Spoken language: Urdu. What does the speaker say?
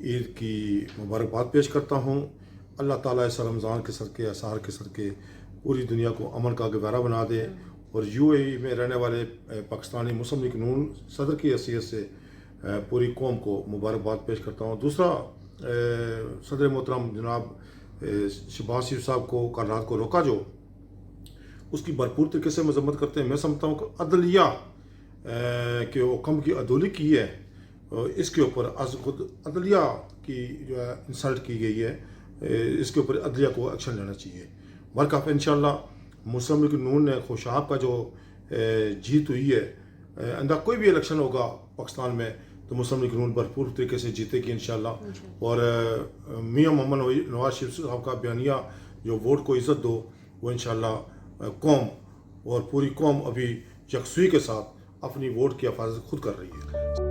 عید کی مبارکباد پیش کرتا ہوں۔ اللہ تعالیٰ اس رمضان کے صدقے اسحار کے صدقے پوری دنیا کو امن کا گہوارہ بنا دے، اور یو اے ای میں رہنے والے پاکستانی مسلم لیگ نون صدر کی حیثیت سے پوری قوم کو مبارکباد پیش کرتا ہوں۔ دوسرا، صدر محترم جناب شہباز شریف صاحب کو کل رات کو روکا جو، اس کی بھرپور طریقے سے مذمت کرتے ہیں۔ میں سمجھتا ہوں کہ عدلیہ کے حکم کی عدولی کی ہے، اس کے اوپر از خود عدلیہ کی جو ہے انسلٹ کی گئی ہے، اس کے اوپر عدلیہ کو ایکشن لینا چاہیے۔ برکاف انشاءاللہ مسلم لیگ نون نے خوشاب کا جو جیت ہوئی ہے، آئندہ کوئی بھی الیکشن ہوگا پاکستان میں تو مسلم لیگ نون بھرپور طریقے سے جیتے گی انشاءاللہ، اور میاں محمد نواز شریف صاحب کا بیانیہ جو ووٹ کو عزت دو، وہ انشاءاللہ قوم اور پوری قوم ابھی یکسوئی کے ساتھ اپنی ووٹ کی حفاظت خود کر رہی ہے۔